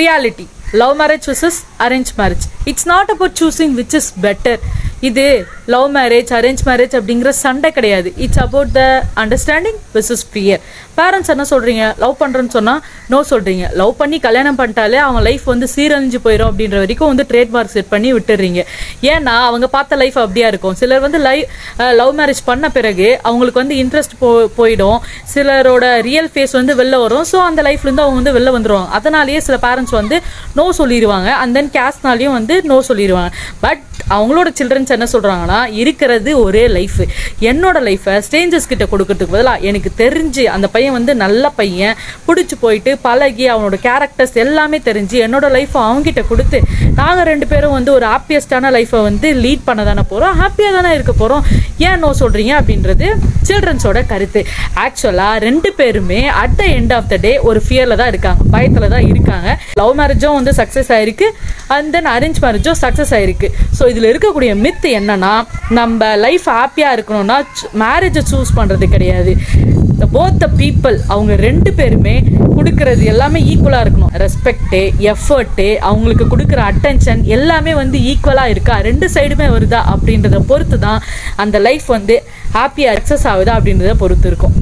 Reality. Love marriage versus arrange marriage. It's not about choosing which is better. இது love marriage arrange marriage அப்படிங்கிற சண்டை கிடையாது. It's about the understanding versus fear. Parents என்ன சொல்றீங்க, love பண்றேன்னு சொன்னா no சொல்றீங்க. லவ் பண்ணி கல்யாணம் பண்ணிட்டாலே அவன் லைஃப் வந்து சீரழிஞ்சு போயிடும் அப்படின்ற வரைக்கும் வந்து ட்ரேட்மார்க் செட் பண்ணி விட்டுறீங்க. ஏன்னா அவங்க பார்த்த லைஃப் அப்படியா இருக்கும். சிலர் வந்து லவ் மேரேஜ் பண்ண பிறகு அவங்களுக்கு வந்து இன்ட்ரெஸ்ட் போயிடும். சிலரோட ரியல் ஃபேஸ் வந்து வெளில வரும். ஸோ அந்த லைஃப்லேருந்து அவங்க வந்து வெளில வந்துடுவாங்க. அதனாலேயே சில பேரண்ட்ஸ் வந்து நோ சொல்லிடுவாங்க. அண்ட் தென் கேஸ்ட்னாலையும் வந்து நோ சொல்லிடுவாங்க. பட் அவங்களோட சில்ட்ரன்ஸ் என்ன சொல்றாங்கன்னா, இருக்கிறது ஒரே லைஃப், என்னோட லைஃபை ஸ்ட்ரேஞ்சர்ஸ் கிட்ட கொடுக்கறதுக்கு பதிலாக எனக்கு தெரிஞ்சு அந்த பையன் வந்து நல்ல பையன், பிடிச்சி போயிட்டு பழகி அவனோட கேரக்டர்ஸ் எல்லாமே தெரிஞ்சு என்னோட லைஃப்பை அவங்ககிட்ட கொடுத்து நாங்கள் 2 பேரும் வந்து ஒரு ஹாப்பியஸ்டான லைஃப்பை வந்து லீட் பண்ண தானே போகிறோம், ஹாப்பியாக தானே இருக்க போகிறோம். ஏன் நோ சொல்கிறீங்க அப்படின்றது சில்ட்ரன்ஸோட கருத்து. ஆக்சுவலாக 2 பேருமே at the end of the day ஒரு ஃபியரில் தான் இருக்காங்க, பயத்தில் தான் இருக்காங்க. லவ் மேரேஜும் வந்து சக்ஸஸ் ஆயிருக்கு, அண்ட் தென் அரேஞ்ச் மேரேஜும் சக்ஸஸ் ஆயிருக்கு. ஸோ இதில் இருக்கக்கூடிய மித்து என்னன்னா, நம்ம லைஃப் ஹாப்பியாக இருக்கணும்னா மேரேஜை சூஸ் பண்ணுறது கிடையாது. போத் த பீப்புள் அவங்க 2 பேருமே கொடுக்கறது எல்லாமே ஈக்குவலாக இருக்கணும். ரெஸ்பெக்டு, எஃபர்ட்டு, அவங்களுக்கு கொடுக்குற அட்டென்ஷன் எல்லாமே வந்து ஈக்குவலாக இருக்கா, 2 சைடுமே வருதா அப்படின்றத பொறுத்து தான் அந்த லைஃப் வந்து ஹாப்பியாக சக்ஸஸ் ஆகுதா அப்படின்றத பொறுத்து இருக்கும்.